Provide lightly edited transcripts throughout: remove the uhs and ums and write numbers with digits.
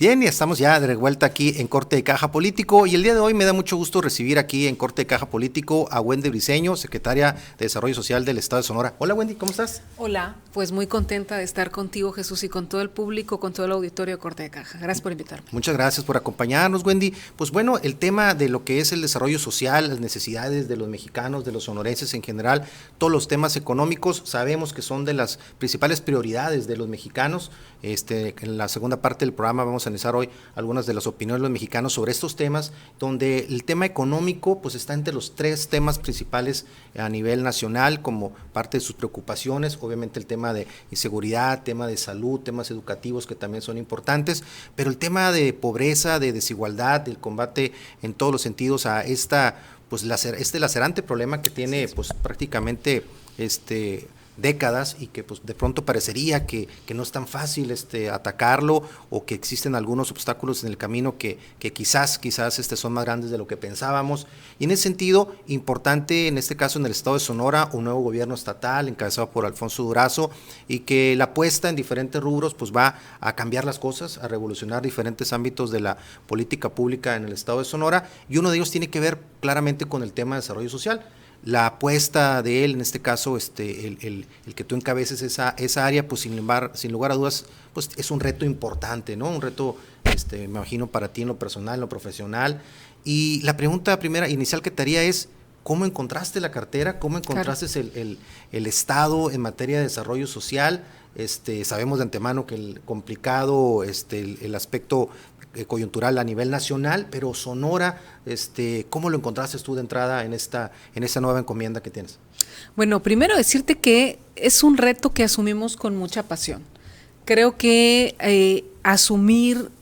Bien, y estamos ya de vuelta aquí en Corte de Caja Político y el día de hoy me da mucho gusto recibir aquí en Corte de Caja Político a Wendy Briceño, secretaria de Desarrollo Social del Estado de Sonora. Hola Wendy, ¿cómo estás? Hola, pues muy contenta de estar contigo, Jesús, y con todo el público, con todo el auditorio de Corte de Caja. Gracias por invitarme. Muchas gracias por acompañarnos, Wendy. Pues bueno, el tema de lo que es el desarrollo social, las necesidades de los mexicanos, de los sonorenses en general, todos los temas económicos, sabemos que son de las principales prioridades de los mexicanos. En la segunda parte del programa vamos a analizar hoy algunas de las opiniones de los mexicanos sobre estos temas, donde el tema económico pues está entre los tres temas principales a nivel nacional como parte de sus preocupaciones, obviamente el tema de inseguridad, tema de salud, temas educativos que también son importantes, pero el tema de pobreza, de desigualdad, del combate en todos los sentidos a este lacerante problema que tiene pues prácticamente décadas y que pues de pronto parecería que no es tan fácil atacarlo o que existen algunos obstáculos en el camino que quizás son más grandes de lo que pensábamos. Y en ese sentido, importante en este caso en el estado de Sonora, un nuevo gobierno estatal encabezado por Alfonso Durazo y que la apuesta en diferentes rubros pues va a cambiar las cosas, a revolucionar diferentes ámbitos de la política pública en el estado de Sonora, y uno de ellos tiene que ver claramente con el tema de desarrollo social. La apuesta de él, en este caso, el que tú encabeces esa área, pues sin lugar a dudas, pues es un reto importante, ¿no? Un reto, me imagino, para ti en lo personal, en lo profesional. Y la pregunta primera, inicial que te haría es, ¿cómo encontraste la cartera? ¿Cómo encontraste el Estado en materia de desarrollo social? Sabemos de antemano que el complicado, el aspecto coyuntural a nivel nacional, pero Sonora, ¿cómo lo encontraste tú de entrada en esta nueva encomienda que tienes? Bueno, primero decirte que es un reto que asumimos con mucha pasión. Creo que asumir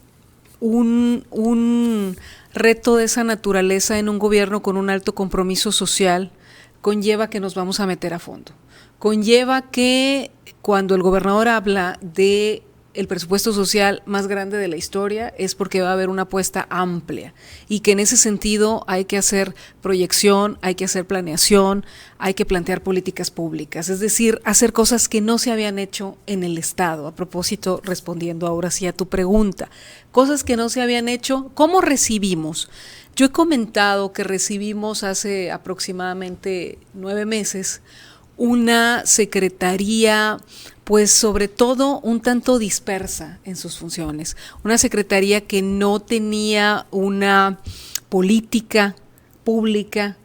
un reto de esa naturaleza en un gobierno con un alto compromiso social conlleva que nos vamos a meter a fondo. Conlleva que cuando el gobernador habla de el presupuesto social más grande de la historia es porque va a haber una apuesta amplia y que en ese sentido hay que hacer proyección, hay que hacer planeación, hay que plantear políticas públicas, es decir, hacer cosas que no se habían hecho en el Estado. A propósito, respondiendo ahora sí a tu pregunta, cosas que no se habían hecho, ¿cómo recibimos? Yo he comentado que recibimos hace aproximadamente 9 meses una secretaría, pues sobre todo un tanto dispersa en sus funciones, una secretaría que no tenía una política pública,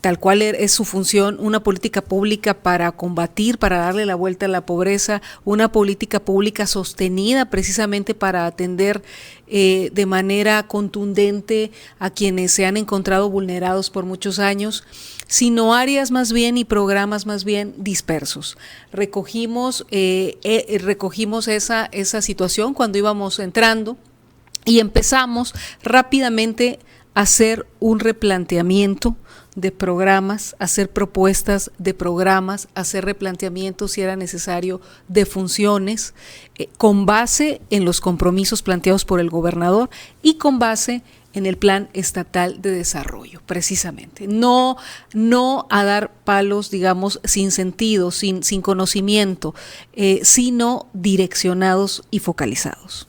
tal cual es su función, una política pública para combatir, para darle la vuelta a la pobreza, una política pública sostenida precisamente para atender de manera contundente a quienes se han encontrado vulnerados por muchos años, sino áreas más bien y programas más bien dispersos. Recogimos esa situación cuando íbamos entrando y empezamos rápidamente a hacer un replanteamiento de programas, hacer propuestas de programas, hacer replanteamientos si era necesario de funciones, con base en los compromisos planteados por el gobernador y con base en el Plan Estatal de Desarrollo, precisamente. No a dar palos, digamos, sin sentido, sin conocimiento, sino direccionados y focalizados.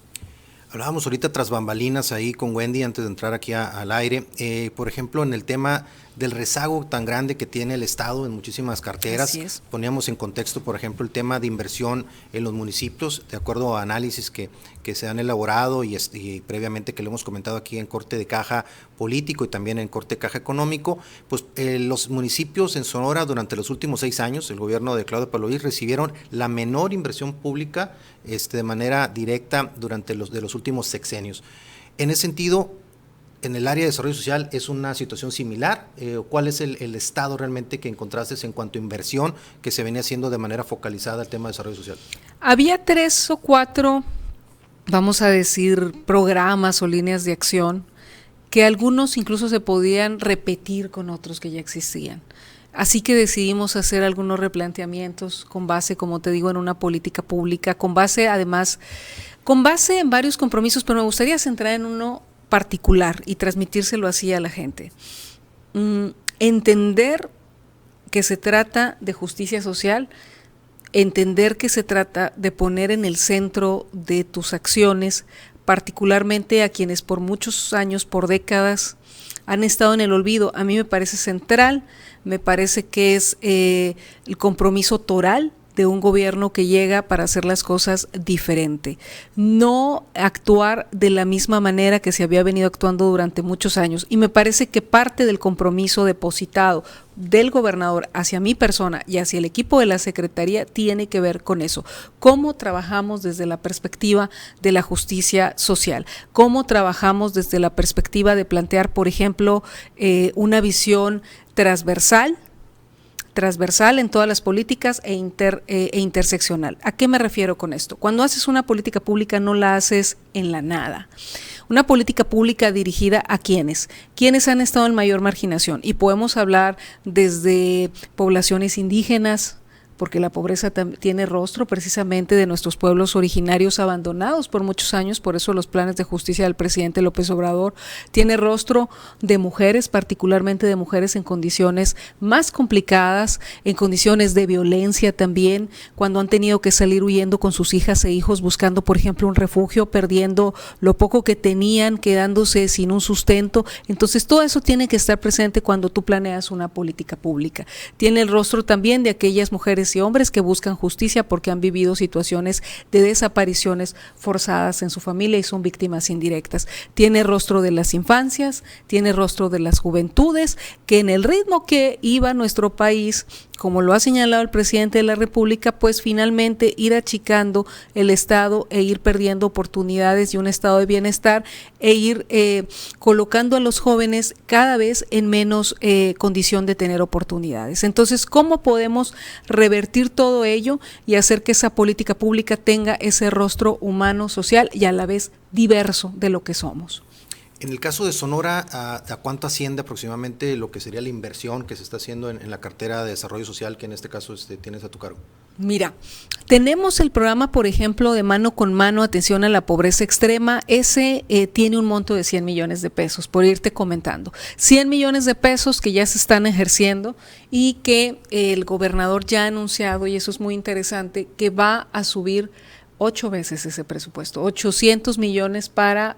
Hablábamos ahorita tras bambalinas ahí con Wendy antes de entrar aquí al aire, por ejemplo, en el tema del rezago tan grande que tiene el Estado en muchísimas carteras. Poníamos en contexto, por ejemplo, el tema de inversión en los municipios, de acuerdo a análisis que se han elaborado y previamente que lo hemos comentado aquí en Corte de Caja Político y también en Corte de Caja Económico, pues los municipios en Sonora durante los últimos 6 años, el gobierno de Claudio Paloís recibieron la menor inversión pública de manera directa durante los últimos sexenios. En ese sentido, en el área de desarrollo social es una situación similar. ¿Cuál es el estado realmente que encontraste en cuanto a inversión que se venía haciendo de manera focalizada al tema de desarrollo social? Había 3 o 4, vamos a decir, programas o líneas de acción que algunos incluso se podían repetir con otros que ya existían. Así que decidimos hacer algunos replanteamientos con base, como te digo, en una política pública, con base en varios compromisos, pero me gustaría centrar en uno particular y transmitírselo así a la gente. Entender que se trata de justicia social, entender que se trata de poner en el centro de tus acciones particularmente a quienes por muchos años, por décadas, han estado en el olvido. A mí me parece central, me parece que es el compromiso toral de un gobierno que llega para hacer las cosas diferente, no actuar de la misma manera que se había venido actuando durante muchos años. Y me parece que parte del compromiso depositado del gobernador hacia mi persona y hacia el equipo de la Secretaría tiene que ver con eso. Cómo trabajamos desde la perspectiva de la justicia social, cómo trabajamos desde la perspectiva de plantear, por ejemplo, una visión transversal en todas las políticas e interseccional. ¿A qué me refiero con esto? Cuando haces una política pública no la haces en la nada. Una política pública dirigida a ¿quiénes? ¿Quiénes han estado en mayor marginación? Y podemos hablar desde poblaciones indígenas, porque la pobreza tiene rostro precisamente de nuestros pueblos originarios abandonados por muchos años, por eso los planes de justicia del presidente López Obrador, tiene rostro de mujeres, particularmente de mujeres en condiciones más complicadas, en condiciones de violencia también, cuando han tenido que salir huyendo con sus hijas e hijos buscando, por ejemplo, un refugio, perdiendo lo poco que tenían, quedándose sin un sustento. Entonces todo eso tiene que estar presente cuando tú planeas una política pública. Tiene el rostro también de aquellas mujeres y hombres que buscan justicia porque han vivido situaciones de desapariciones forzadas en su familia y son víctimas indirectas. Tiene rostro de las infancias, tiene rostro de las juventudes, que en el ritmo que iba nuestro país, como lo ha señalado el presidente de la República, pues finalmente ir achicando el Estado e ir perdiendo oportunidades y un estado de bienestar e ir colocando a los jóvenes cada vez en menos condición de tener oportunidades. Entonces, ¿cómo podemos revertir todo ello y hacer que esa política pública tenga ese rostro humano, social y a la vez diverso de lo que somos? En el caso de Sonora, ¿a cuánto asciende aproximadamente lo que sería la inversión que se está haciendo en la cartera de desarrollo social que en este caso tienes a tu cargo? Mira, tenemos el programa, por ejemplo, de Mano con Mano, atención a la pobreza extrema. Ese tiene un monto de 100 millones de pesos, por irte comentando. 100 millones de pesos que ya se están ejerciendo y que el gobernador ya ha anunciado, y eso es muy interesante, que va a subir 8 veces ese presupuesto, 800 millones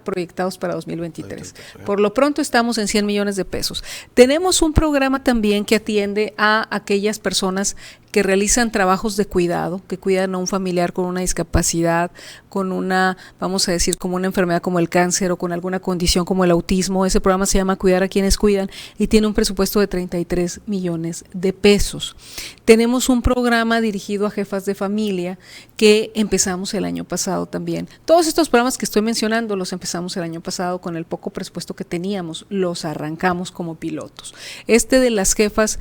proyectados para 2023. Por lo pronto estamos en 100 millones de pesos. Tenemos un programa también que atiende a aquellas personas que realizan trabajos de cuidado, que cuidan a un familiar con una discapacidad, con una, vamos a decir, como una enfermedad como el cáncer o con alguna condición como el autismo. Ese programa se llama Cuidar a quienes cuidan y tiene un presupuesto de 33 millones de pesos. Tenemos un programa dirigido a jefas de familia que empezamos el año pasado también. Todos estos programas que estoy mencionando los empezamos el año pasado con el poco presupuesto que teníamos, los arrancamos como pilotos. Este de las jefas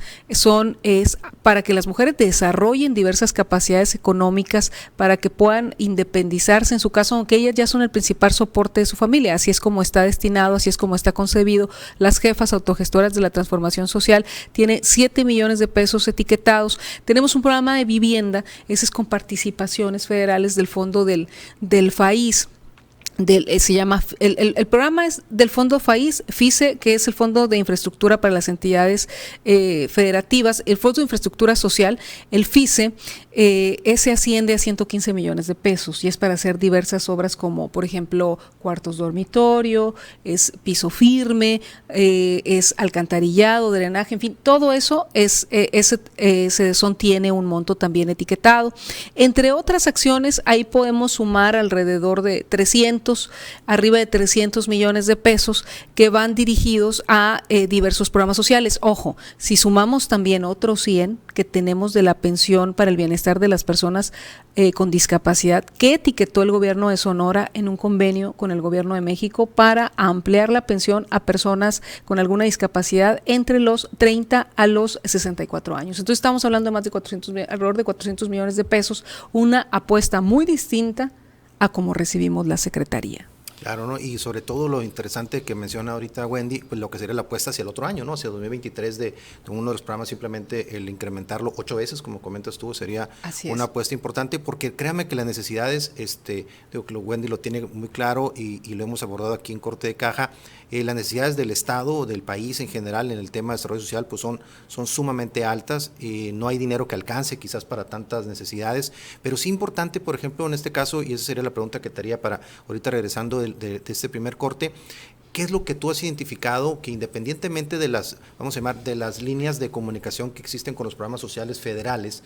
es para que las mujeres desarrollen diversas capacidades económicas para que puedan independizarse en su caso, aunque ellas ya son el principal soporte de su familia. Así es como está destinado, así es como está concebido. Las jefas autogestoras de la transformación social tiene 7 millones de pesos etiquetados. Tenemos un programa de vivienda, ese es con participaciones federales del fondo del FAIS. Se llama el programa es del fondo FICE, que es el Fondo de Infraestructura para las Entidades Federativas, el Fondo de Infraestructura Social, el FICE, ese asciende a 115 millones de pesos y es para hacer diversas obras como, por ejemplo, cuartos dormitorio, es piso firme, es alcantarillado, drenaje, en fin, todo eso tiene un monto también etiquetado. Entre otras acciones, ahí podemos sumar alrededor de arriba de 300 millones de pesos que van dirigidos a diversos programas sociales. Ojo, si sumamos también otros 100 que tenemos de la pensión para el bienestar de las personas con discapacidad, que etiquetó el gobierno de Sonora en un convenio con el gobierno de México para ampliar la pensión a personas con alguna discapacidad entre los 30 a los 64 años. Entonces estamos hablando de más de alrededor de 400 millones de pesos, una apuesta muy distinta a cómo recibimos la Secretaría. Claro, ¿no? Y sobre todo lo interesante que menciona ahorita Wendy, pues lo que sería la apuesta hacia el otro año, ¿no? Hacia 2023 de uno de los programas, simplemente el incrementarlo 8 veces, como comentas tú, sería una apuesta importante, porque créame que las necesidades, digo que Wendy lo tiene muy claro y lo hemos abordado aquí en Corte de Caja, las necesidades del Estado, del país en general en el tema de desarrollo social, pues son sumamente altas, no hay dinero que alcance quizás para tantas necesidades, pero sí importante, por ejemplo, en este caso, y esa sería la pregunta que te haría para ahorita regresando de este primer corte, ¿qué es lo que tú has identificado que independientemente de las, vamos a llamar, de las líneas de comunicación que existen con los programas sociales federales,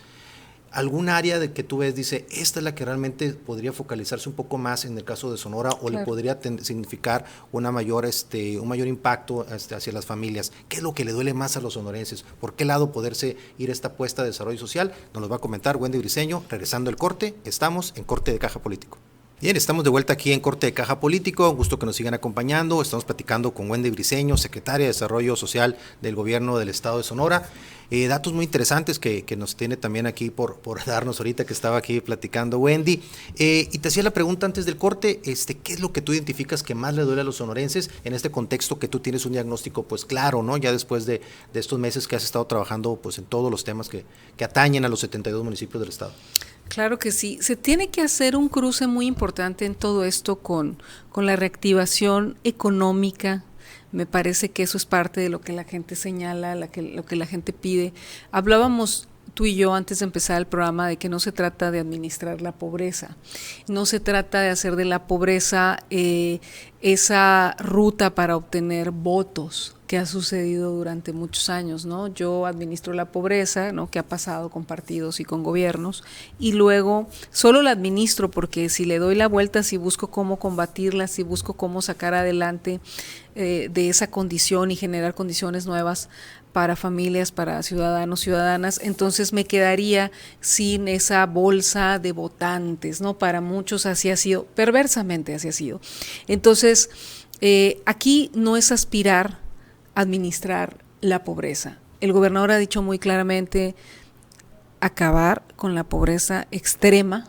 algún área de que tú ves, dice, esta es la que realmente podría focalizarse un poco más en el caso de Sonora o le podría significar una mayor, un mayor impacto hacia las familias? ¿Qué es lo que le duele más a los sonorenses? ¿Por qué lado poderse ir esta apuesta de desarrollo social? Nos lo va a comentar Wendy Briceño. Regresando al corte, estamos en Corte de Caja Político. Bien, estamos de vuelta aquí en Corte de Caja Político, un gusto que nos sigan acompañando. Estamos platicando con Wendy Briceño, secretaria de Desarrollo Social del Gobierno del Estado de Sonora. Datos muy interesantes que nos tiene también aquí por darnos ahorita que estaba aquí platicando Wendy. Y te hacía la pregunta antes del corte, ¿qué es lo que tú identificas que más le duele a los sonorenses en este contexto que tú tienes un diagnóstico pues claro, ¿no? Ya después de estos meses que has estado trabajando pues en todos los temas que atañen a los 72 municipios del Estado. Claro que sí. Se tiene que hacer un cruce muy importante en todo esto con la reactivación económica. Me parece que eso es parte de lo que la gente señala, lo que la gente pide. Hablábamos tú y yo antes de empezar el programa de que no se trata de administrar la pobreza, no se trata de hacer de la pobreza esa ruta para obtener votos que ha sucedido durante muchos años, ¿no? Yo administro la pobreza, ¿no? Que ha pasado con partidos y con gobiernos, y luego solo la administro porque si le doy la vuelta, si busco cómo combatirla, si busco cómo sacar adelante de esa condición y generar condiciones nuevas para familias, para ciudadanos, ciudadanas, entonces me quedaría sin esa bolsa de votantes, ¿no? Para muchos así ha sido, perversamente así ha sido. Entonces, aquí no es aspirar a administrar la pobreza. El gobernador ha dicho muy claramente acabar con la pobreza extrema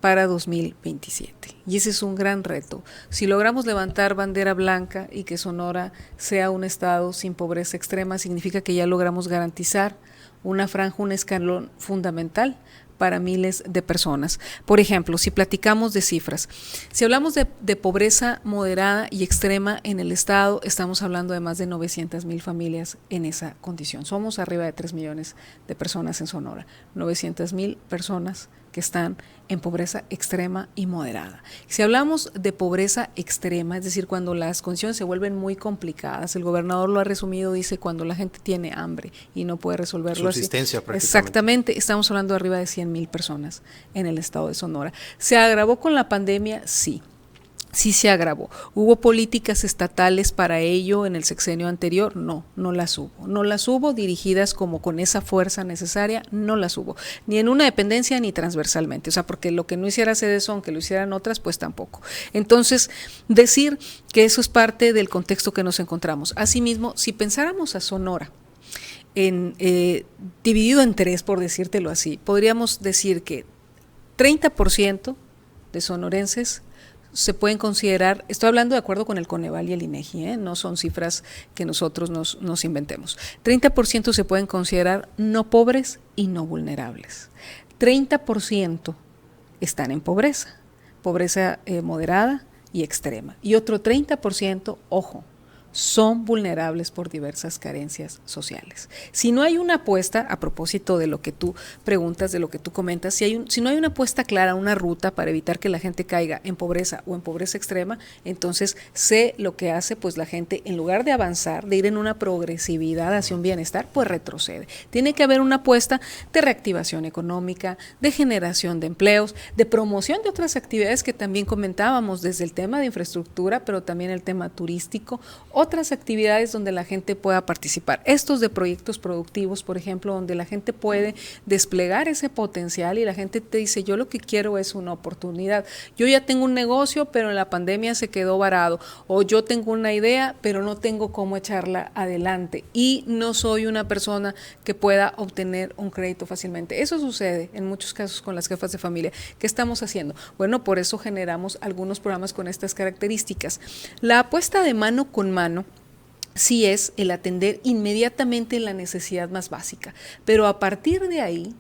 para 2027. Y ese es un gran reto. Si logramos levantar bandera blanca y que Sonora sea un estado sin pobreza extrema, significa que ya logramos garantizar una franja, un escalón fundamental para miles de personas. Por ejemplo, si platicamos de cifras, si hablamos de pobreza moderada y extrema en el estado, estamos hablando de más de 900,000 familias en esa condición. Somos arriba de 3 millones de personas en Sonora, 900,000 personas que están en pobreza extrema y moderada. Si hablamos de pobreza extrema, es decir, cuando las condiciones se vuelven muy complicadas, el gobernador lo ha resumido, dice cuando la gente tiene hambre y no puede resolverlo. Subsistencia así. Prácticamente. Exactamente, estamos hablando de arriba de 100,000 personas en el estado de Sonora. ¿Se agravó con la pandemia? Sí. Sí se agravó. ¿Hubo políticas estatales para ello en el sexenio anterior? No, no las hubo. No las hubo dirigidas como con esa fuerza necesaria, no las hubo. Ni en una dependencia ni transversalmente. O sea, porque lo que no hiciera Cedesón, que lo hicieran otras, pues tampoco. Entonces, decir que eso es parte del contexto que nos encontramos. Asimismo, si pensáramos a Sonora dividido en 3, por decírtelo así, podríamos decir que 30% de sonorenses se pueden considerar, estoy hablando de acuerdo con el Coneval y el INEGI, no son cifras que nosotros nos inventemos, 30% se pueden considerar no pobres y no vulnerables, 30% están en pobreza moderada y extrema, y otro 30%, ojo, son vulnerables por diversas carencias sociales. Si no hay una apuesta, a propósito de lo que tú preguntas, de lo que tú comentas, si no hay una apuesta clara, una ruta para evitar que la gente caiga en pobreza o en pobreza extrema, entonces sé lo que hace, pues la gente en lugar de avanzar, de ir en una progresividad hacia un bienestar, pues retrocede. Tiene que haber una apuesta de reactivación económica, de generación de empleos, de promoción de otras actividades que también comentábamos, desde el tema de infraestructura, pero también el tema turístico, otras actividades donde la gente pueda participar. Estos de proyectos productivos, por ejemplo, donde la gente puede desplegar ese potencial y la gente te dice, yo lo que quiero es una oportunidad. Yo ya tengo un negocio, pero en la pandemia se quedó varado. O yo tengo una idea, pero no tengo cómo echarla adelante. Y no soy una persona que pueda obtener un crédito fácilmente. Eso sucede en muchos casos con las jefas de familia. ¿Qué estamos haciendo? Bueno, por eso generamos algunos programas con estas características. La apuesta de mano con mano sí es el atender inmediatamente la necesidad más básica, pero a partir de ahí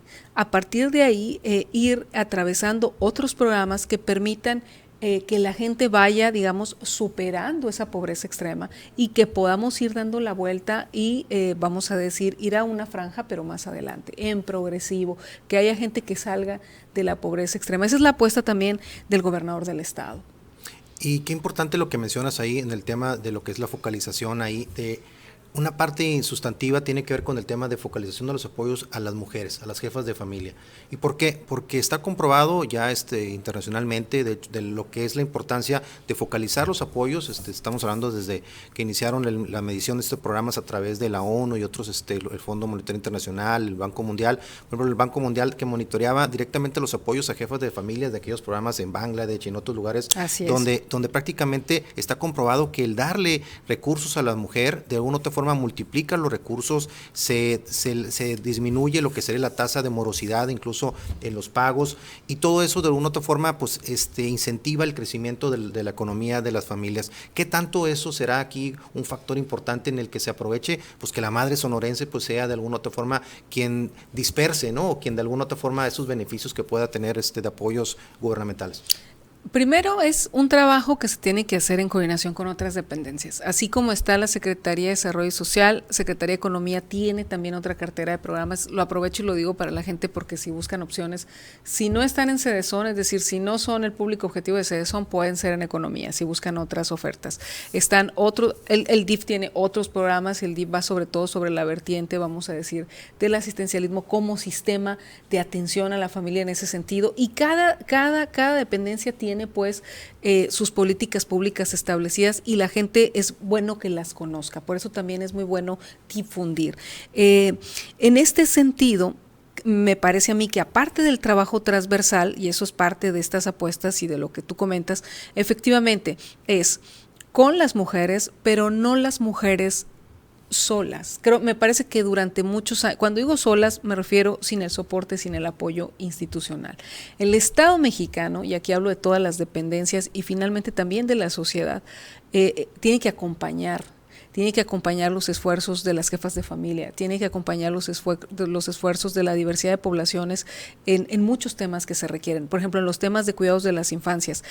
ir atravesando otros programas que permitan que la gente vaya, digamos, superando esa pobreza extrema y que podamos ir dando la vuelta y vamos a decir, ir a una franja, pero más adelante, en progresivo, que haya gente que salga de la pobreza extrema. Esa es la apuesta también del gobernador del estado. Y qué importante lo que mencionas ahí en el tema de lo que es la focalización ahí de una parte sustantiva tiene que ver con el tema de focalización de los apoyos a las mujeres, a las jefas de familia. ¿Y por qué? Porque está comprobado ya internacionalmente de lo que es la importancia de focalizar los apoyos. Estamos hablando desde que iniciaron la medición de estos programas a través de la ONU y otros, el Fondo Monetario Internacional, el Banco Mundial. Por ejemplo, el Banco Mundial que monitoreaba directamente los apoyos a jefas de familias de aquellos programas en Bangladesh y en otros lugares donde prácticamente está comprobado que el darle recursos a la mujer de alguna otra forma multiplica los recursos, se disminuye lo que sería la tasa de morosidad incluso en los pagos, y todo eso de alguna otra forma pues incentiva el crecimiento de la economía de las familias. ¿Qué tanto eso será aquí un factor importante en el que se aproveche? Pues que la madre sonorense pues sea de alguna otra forma quien disperse, ¿no? O quien de alguna otra forma esos beneficios que pueda tener de apoyos gubernamentales. Primero es un trabajo que se tiene que hacer en coordinación con otras dependencias. Así como está la Secretaría de Desarrollo Social, Secretaría de Economía tiene también otra cartera de programas. Lo aprovecho y lo digo para la gente porque si buscan opciones, si no están en Cedesón, es decir, si no son el público objetivo de Cedesón, pueden ser en Economía, si buscan otras ofertas. Están el DIF tiene otros programas y el DIF va sobre todo sobre la vertiente, vamos a decir, del asistencialismo como sistema de atención a la familia en ese sentido, y cada dependencia tiene pues sus políticas públicas establecidas y la gente es bueno que las conozca, por eso también es muy bueno difundir. En este sentido, me parece a mí que aparte del trabajo transversal, y eso es parte de estas apuestas y de lo que tú comentas, efectivamente es con las mujeres, pero no las mujeres solas. Me parece que durante muchos años, cuando digo solas, me refiero sin el soporte, sin el apoyo institucional. El Estado mexicano, y aquí hablo de todas las dependencias y finalmente también de la sociedad, tiene que acompañar los esfuerzos de las jefas de familia, tiene que acompañar los esfuerzos de la diversidad de poblaciones en muchos temas que se requieren. Por ejemplo, en los temas de cuidados de las infancias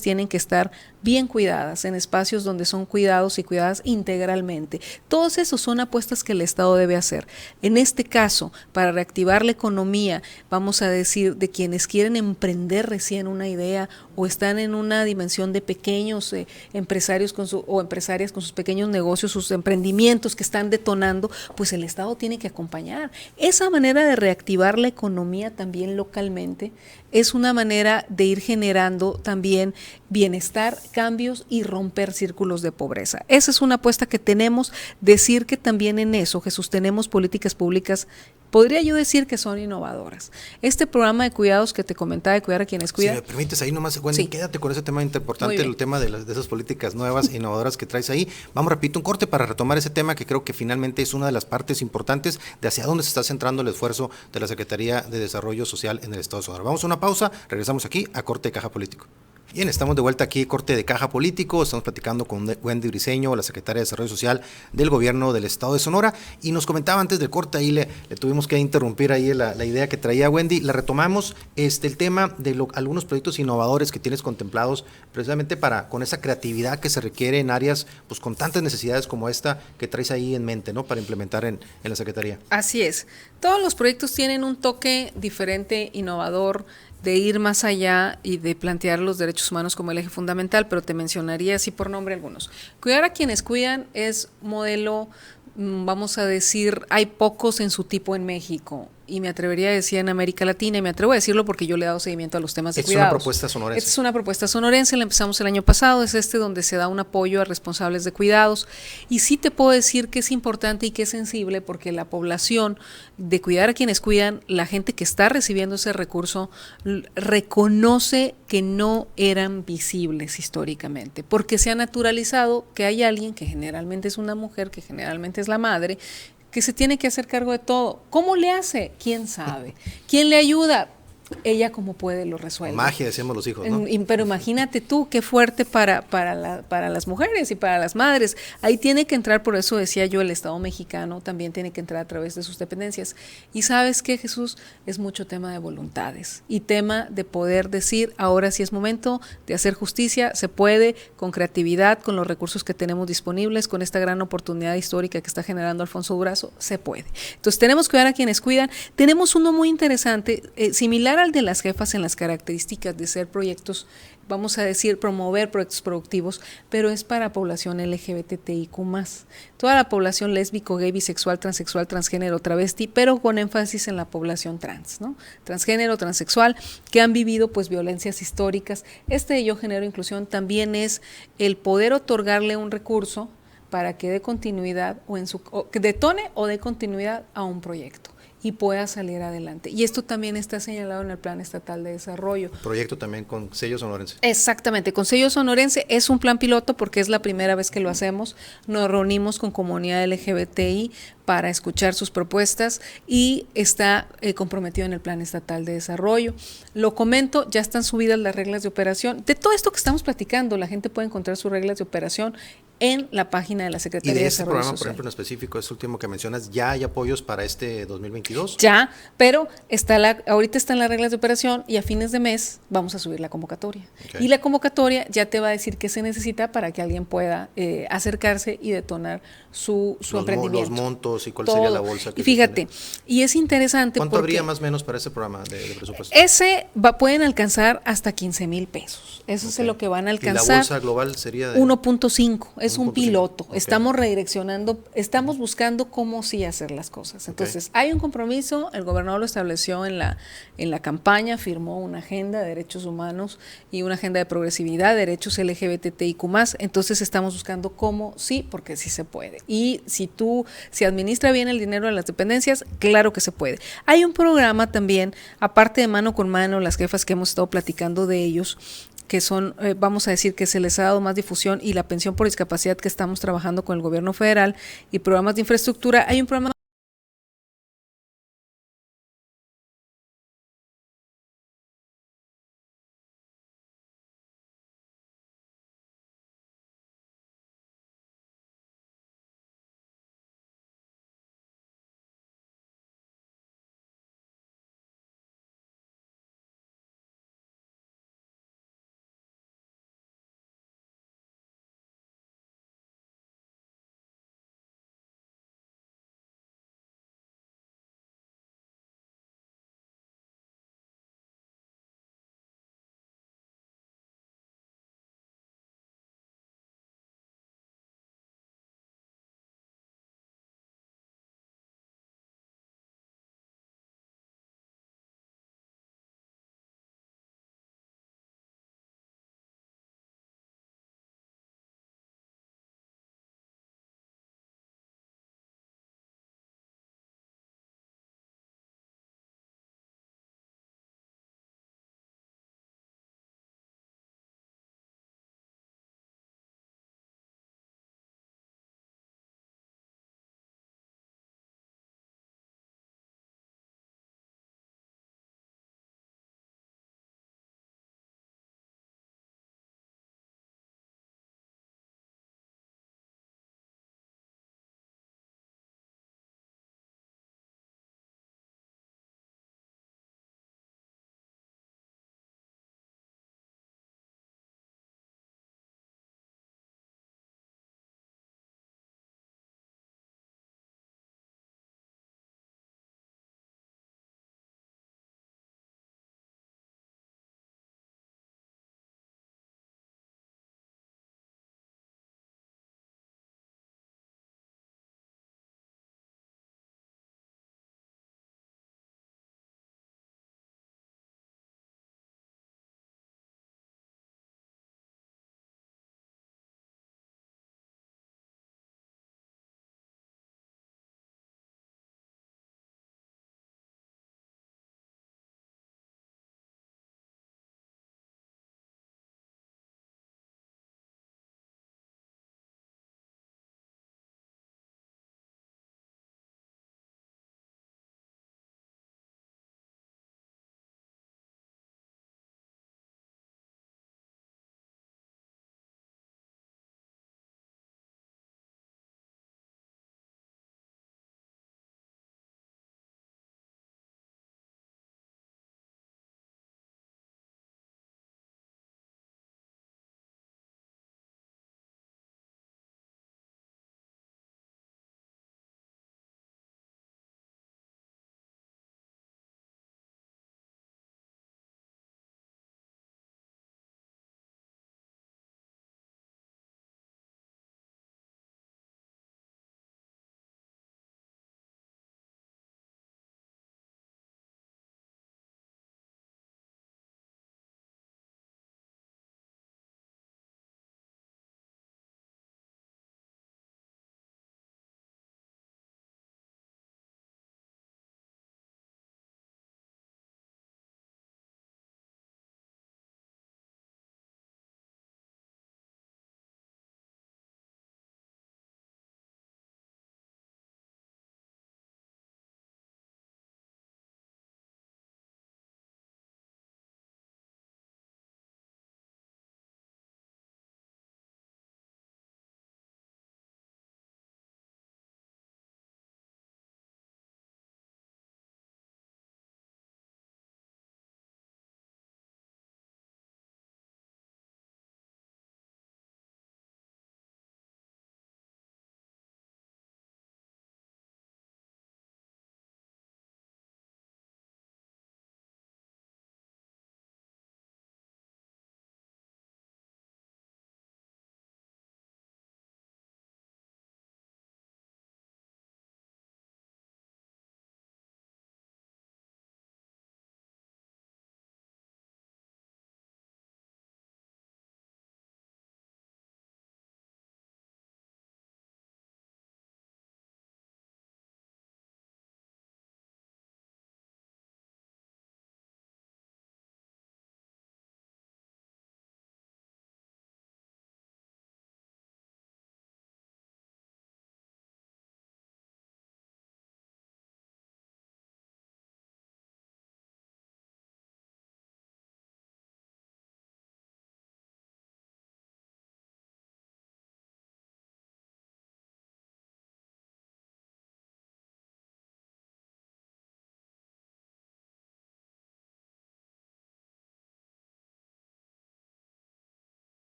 tienen que estar bien cuidadas, en espacios donde son cuidados y cuidadas integralmente. Todos esos son apuestas que el Estado debe hacer. En este caso, para reactivar la economía, vamos a decir, de quienes quieren emprender recién una idea o están en una dimensión de pequeños empresarios o empresarias con sus pequeños negocios, sus emprendimientos que están detonando, pues el Estado tiene que acompañar. Esa manera de reactivar la economía también localmente es una manera de ir generando también bienestar, cambios y romper círculos de pobreza. Esa es una apuesta que tenemos, decir que también en eso, Jesús, tenemos políticas públicas, podría yo decir que son innovadoras. Este programa de cuidados que te comentaba, de cuidar a quienes cuidan. Si me permites ahí nomás, Wendy, quédate con ese tema importante, el tema de esas políticas nuevas, innovadoras que traes ahí. Vamos, repito, un corte para retomar ese tema que creo que finalmente es una de las partes importantes de hacia dónde se está centrando el esfuerzo de la Secretaría de Desarrollo Social en el Estado de Sonora. Vamos a una pausa, regresamos aquí a Corte de Caja Político. Bien, estamos de vuelta aquí, Corte de Caja Político, estamos platicando con Wendy Briceño, la Secretaria de Desarrollo Social del Gobierno del Estado de Sonora, y nos comentaba antes del corte, ahí le tuvimos que interrumpir ahí la idea que traía Wendy, la retomamos, el tema de algunos proyectos innovadores que tienes contemplados, precisamente con esa creatividad que se requiere en áreas pues con tantas necesidades como esta que traes ahí en mente, ¿no?, para implementar en la Secretaría. Así es, todos los proyectos tienen un toque diferente, innovador, de ir más allá y de plantear los derechos humanos como el eje fundamental, pero te mencionaría así por nombre algunos. Cuidar a quienes cuidan es modelo, vamos a decir, hay pocos en su tipo en México, y me atrevería a decir en América Latina, y me atrevo a decirlo porque yo le he dado seguimiento a los temas de cuidados. Es una propuesta sonorense. Esta es una propuesta sonorense, la empezamos el año pasado, es donde se da un apoyo a responsables de cuidados, y sí te puedo decir que es importante y que es sensible porque la población de cuidar a quienes cuidan, la gente que está recibiendo ese recurso, reconoce que no eran visibles históricamente, porque se ha naturalizado que hay alguien que generalmente es una mujer, que generalmente es la madre, que se tiene que hacer cargo de todo. ¿Cómo le hace? ¿Quién sabe? ¿Quién le ayuda? Ella como puede lo resuelve. Magia, decíamos los hijos, ¿no? Pero imagínate tú, qué fuerte para las mujeres y para las madres. Ahí tiene que entrar, por eso decía yo, el Estado mexicano también tiene que entrar a través de sus dependencias. Y ¿sabes qué, Jesús? Es mucho tema de voluntades y tema de poder decir, ahora sí es momento de hacer justicia, se puede, con creatividad, con los recursos que tenemos disponibles, con esta gran oportunidad histórica que está generando Alfonso Durazo, se puede. Entonces tenemos que cuidar a quienes cuidan. Tenemos uno muy interesante, similar apoyar al de las jefas en las características de ser proyectos, vamos a decir, promover proyectos productivos, pero es para población LGBTIQ+. Toda la población lésbico, gay, bisexual, transexual, transgénero, travesti, pero con énfasis en la población trans, ¿no? Transgénero, transexual, que han vivido pues violencias históricas. Yo genero inclusión también es el poder otorgarle un recurso para que dé continuidad o que detone o dé continuidad a un proyecto y pueda salir adelante. Y esto también está señalado en el Plan Estatal de Desarrollo. Proyecto también con sello sonorense. Exactamente, con sello sonorense es un plan piloto porque es la primera vez que lo hacemos. Nos reunimos con comunidad LGBTI para escuchar sus propuestas y está comprometido en el Plan Estatal de Desarrollo. Lo comento, ya están subidas las reglas de operación. De todo esto que estamos platicando, la gente puede encontrar sus reglas de operación en la página de la Secretaría de Desarrollo Social. Y de este programa, Social. por ejemplo, en específico, este último que mencionas, ¿ya hay apoyos para este 2022? Ya, pero ahorita están las reglas de operación y a fines de mes vamos a subir la convocatoria. Okay. Y la convocatoria ya te va a decir qué se necesita para que alguien pueda acercarse y detonar su emprendimiento. Los montos y cuál sería la bolsa. Y fíjate, y es interesante. ¿Cuánto habría más o menos para ese programa de presupuesto? Pueden alcanzar hasta 15,000 pesos. Eso es lo que van a alcanzar. ¿Y la bolsa global sería de 1.5? Es un piloto. Okay. Estamos redireccionando, estamos buscando cómo sí hacer las cosas. Entonces, hay un compromiso, el gobernador lo estableció en la campaña, firmó una agenda de derechos humanos y una agenda de progresividad, derechos LGBTIQ+. Entonces, estamos buscando cómo sí, porque sí se puede. Y si administra bien el dinero de las dependencias, claro que se puede. Hay un programa también, aparte de Mano con Mano, las jefas que hemos estado platicando de ellos, que son, vamos a decir que se les ha dado más difusión, y la pensión por discapacidad que estamos trabajando con el gobierno federal y programas de infraestructura. Hay un programa